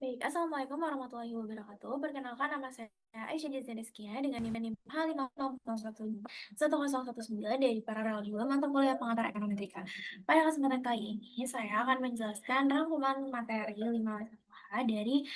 Baik, Assalamualaikum warahmatullahi wabarakatuh. Perkenalkan nama saya Aisyah Rizkia dengan NIM H5011 dari Paralel 2 mata kuliah pengantar ekonometrika. Pada kesempatan kali ini, saya akan menjelaskan rangkuman materi 5 dari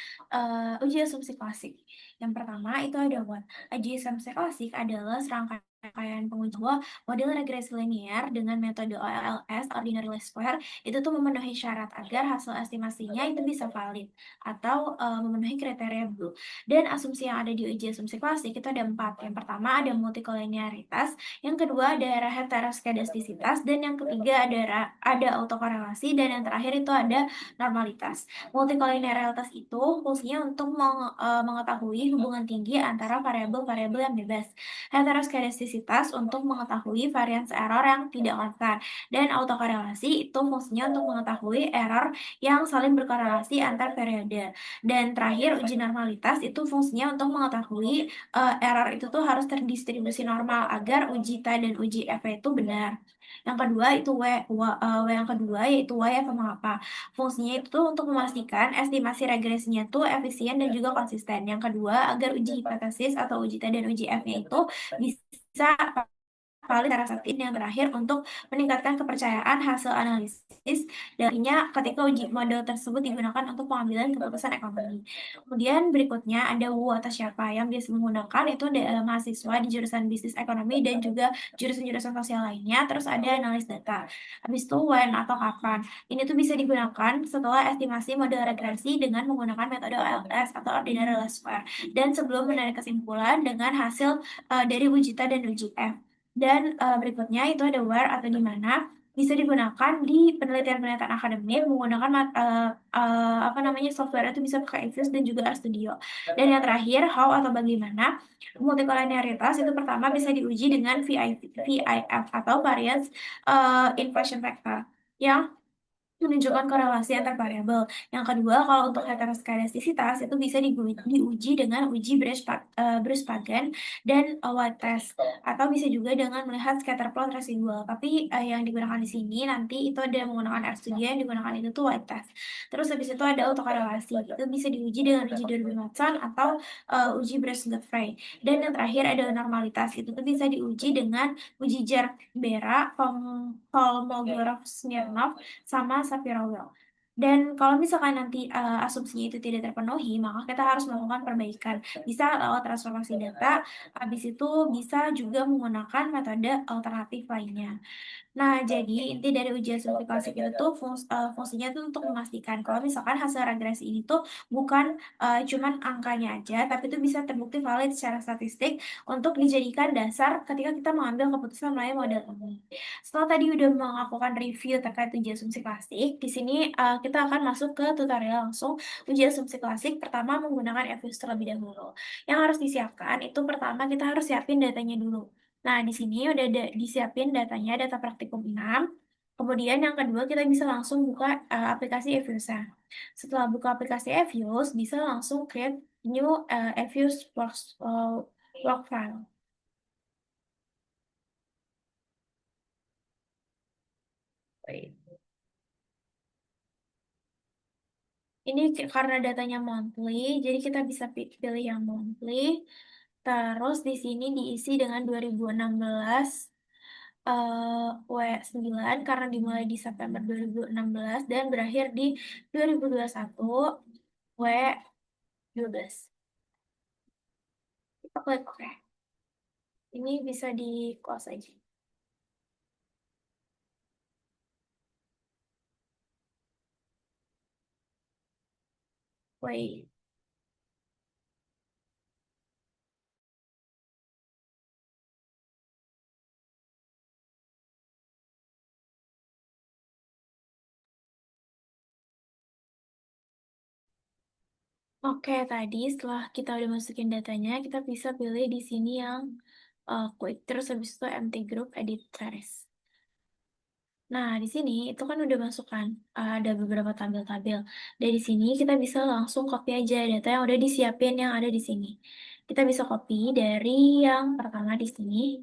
uji asumsi klasik. Yang pertama itu ada what. Uji asumsi klasik adalah serangkaian penguji bahwa model regresi linear dengan metode OLS, Ordinary Least Square, itu tuh memenuhi syarat agar hasil estimasinya itu bisa valid atau memenuhi kriteria blue. Dan asumsi yang ada di uji asumsi klasik itu ada 4. Yang pertama ada multikolinearitas, yang kedua ada heteroskedastisitas, dan yang ketiga ada autokorelasi, dan yang terakhir itu ada normalitas. Multikolinearitas itu fungsinya untuk mengetahui hubungan tinggi antara variabel-variabel yang bebas. Heteroskedastisitas untuk mengetahui variance error yang tidak konstan, dan autokorelasi itu fungsinya untuk mengetahui error yang saling berkorelasi antar periode. Dan terakhir, uji normalitas itu fungsinya untuk mengetahui error itu tuh harus terdistribusi normal agar uji T dan uji F itu benar. Yang kedua itu W yang kedua yaitu Y sama apa. Fungsinya itu tuh untuk memastikan estimasi regresinya tuh efisien dan juga konsisten. Yang kedua, agar uji hipotesis atau uji T dan uji F-nya itu bisa valid secara satin. Yang terakhir untuk meningkatkan kepercayaan hasil analisis darinya ketika uji model tersebut digunakan untuk pengambilan keputusan ekonomi. Kemudian berikutnya ada WU atau siapa yang biasa menggunakan itu mahasiswa di jurusan bisnis ekonomi dan juga jurusan-jurusan sosial lainnya. Terus ada analis data. Habis itu when atau kapan. Ini tuh bisa digunakan setelah estimasi model regresi dengan menggunakan metode OLS atau Ordinary Least Square. Dan sebelum menarik kesimpulan dengan hasil dari uji T dan uji F. Dan berikutnya itu ada where atau di mana bisa digunakan di penelitian-penelitian akademik menggunakan apa namanya software itu bisa pakai Ifuse dan juga RStudio. Dan yang terakhir how atau bagaimana multikolonialitas itu pertama bisa diuji dengan VIF atau variance inversion factor yang menunjukkan korelasi antar variabel. Yang kedua, kalau untuk heteroskedastisitas itu bisa diuji dengan uji Bruce-Pagan dan white test, atau bisa juga dengan melihat scatter plot residual. Tapi yang digunakan di sini nanti itu ada menggunakan RStudio, yang digunakan itu tuh white test. Terus habis itu ada autokorelasi. Itu bisa diuji dengan uji Durbin-Watson atau uji Bruce-Godfrey. Dan yang terakhir ada normalitas. Itu tuh bisa diuji dengan uji Bera, Kolmogorov-Smirnov, sama Sapir-Whorf. Dan kalau misalkan nanti asumsinya itu tidak terpenuhi, maka kita harus melakukan perbaikan. Bisa lewat transformasi data, habis itu bisa juga menggunakan metode alternatif lainnya. Nah, jadi inti dari ujian simplifikasi itu tuh fungsinya tuh untuk memastikan kalau misalkan hasil regresi ini tuh bukan cuman angkanya aja, tapi itu bisa terbukti valid secara statistik untuk dijadikan dasar ketika kita mengambil keputusan melalui model ini. Setelah tadi udah melakukan review terkait uji asumsi klasik, di sini kita akan masuk ke tutorial langsung uji asumsi klasik. Pertama menggunakan FUS terlebih dahulu. Yang harus disiapkan itu pertama kita harus siapin datanya dulu. Nah, di sini udah disiapin datanya, data praktikum 6. Kemudian yang kedua kita bisa langsung buka aplikasi Eviusa. Setelah buka aplikasi Evius, bisa langsung create new Evius work file. Wait. Ini karena datanya monthly, jadi kita bisa pilih yang monthly. Terus di sini diisi dengan 2016 W9 karena dimulai di September 2016 dan berakhir di 2021 W12. Kita klik oke. Ini bisa di close aja. Wait. Oke, tadi setelah kita udah masukin datanya, kita bisa pilih di sini yang quick. Terus habis itu empty group edit trace. Nah, di sini itu kan udah masuk kan, ada beberapa tabel-tabel. Dari sini kita bisa langsung copy aja data yang udah disiapin yang ada di sini. Kita bisa copy dari yang pertama di sini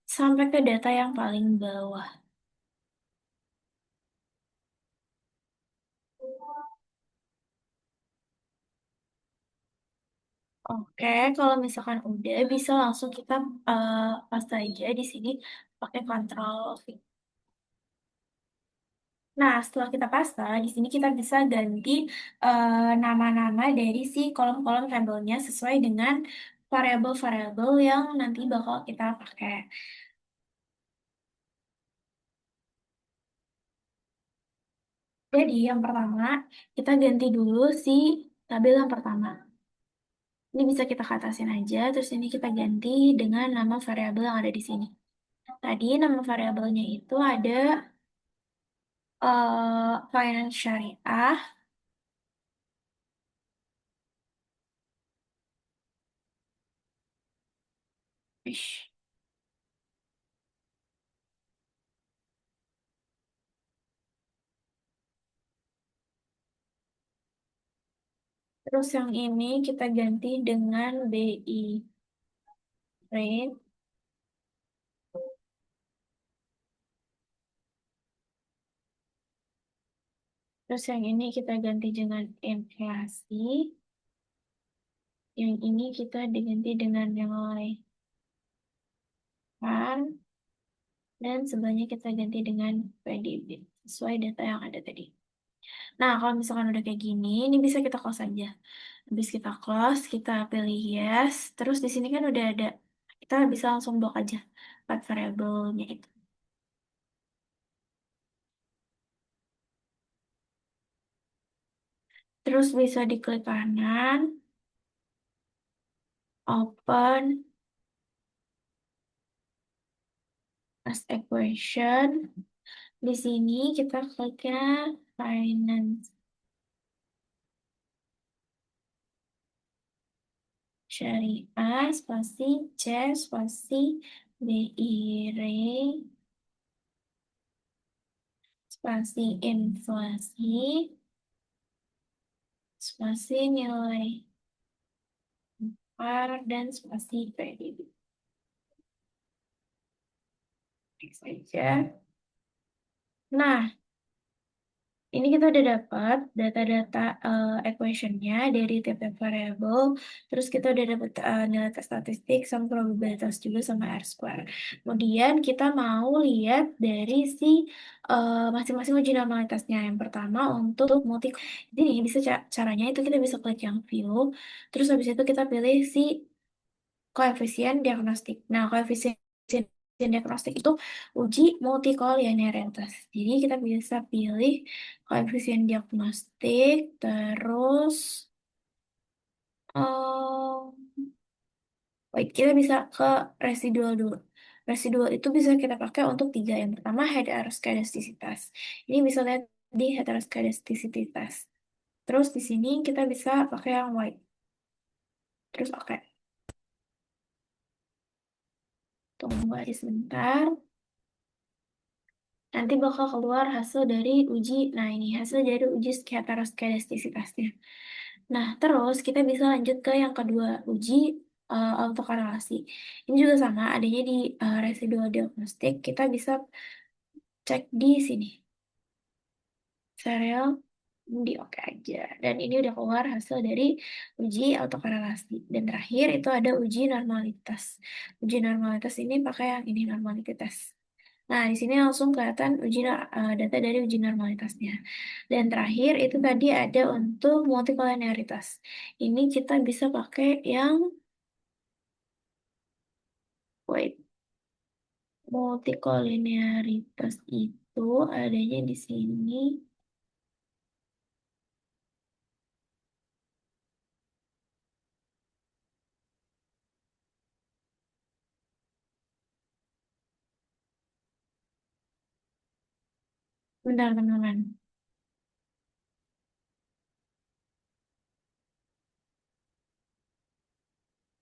sampai ke data yang paling bawah. Oke, kalau misalkan udah bisa langsung kita paste aja di sini pakai Ctrl V. Nah, setelah kita paste, di sini kita bisa ganti nama-nama dari si kolom-kolom tabelnya sesuai dengan variabel-variabel yang nanti bakal kita pakai. Jadi, yang pertama, kita ganti dulu si tabel yang pertama. Ini bisa kita katasin aja, terus ini kita ganti dengan nama variabel yang ada di sini. Tadi nama variabelnya itu ada finance syariah. Ish. Terus yang ini kita ganti dengan BI rate. Terus yang ini kita ganti dengan inflasi. Yang ini kita diganti dengan yang lain. Kan? Dan sebelahnya kita ganti dengan PDB. Sesuai data yang ada tadi. Nah, kalau misalkan udah kayak gini, ini bisa kita close aja. Habis kita close, kita pilih yes. Terus di sini kan udah ada. Kita bisa langsung blok aja 4 variabelnya itu. Terus bisa diklik kanan, open as equation. Di sini kita kliknya finance syariah, spasi C, spasi BIR, spasi inflasi, spasi nilai par, dan spasi PDB. Next saja. Nah, ini kita udah dapat data-data equationnya dari tiap-tiap variabel. Terus kita udah dapat nilai tes statistik sama probabilitas juga sama R square. Kemudian kita mau lihat dari si masing-masing uji normalitasnya. Yang pertama untuk multi. Jadi bisa caranya itu kita bisa klik yang view. Terus habis itu kita pilih si koefisien diagnostik. Nah, koefisien diagnostik itu uji multikolinearitas. Jadi kita bisa pilih koefisien diagnostik, terus wait, kita bisa ke residual dulu. Residual itu bisa kita pakai untuk tiga. Yang pertama heteroskedastisitas. Ini bisa lihat di heteroskedastisitas. Terus di sini kita bisa pakai yang white. Terus oke. Tunggu aja sebentar. Nanti bakal keluar hasil dari uji. Nah, ini hasil dari uji heteroskedastisitasnya. Nah, terus kita bisa lanjut ke yang kedua, uji autokorelasi. Ini juga sama, adanya di residual diagnostik. Kita bisa cek di sini. Serial di oke aja. Dan ini udah keluar hasil dari uji autokorelasi. Dan terakhir itu ada uji normalitas. Uji normalitas ini pakai yang ini normalitas. Nah, di sini langsung kelihatan data dari uji normalitasnya. Dan terakhir itu tadi ada untuk multikolinearitas. Ini kita bisa pakai yang wait, multikolinearitas itu adanya di sini. Bentar, teman-teman.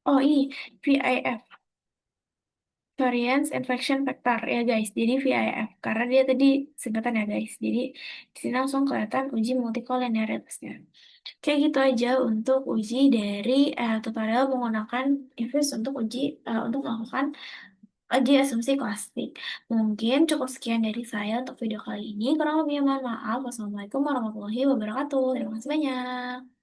Oh, ini VIF. Variance Infection Factor ya guys. Jadi VIF karena dia tadi singkatan ya guys. Jadi di sini langsung kelihatan uji multikolinearitasnya. Kayak gitu aja untuk uji dari tutorial menggunakan IFIS untuk untuk melakukan uji asumsi klasik. Mungkin cukup sekian dari saya untuk video kali ini. Kurang lebihnya mohon maaf. Wassalamualaikum warahmatullahi wabarakatuh. Terima kasih banyak.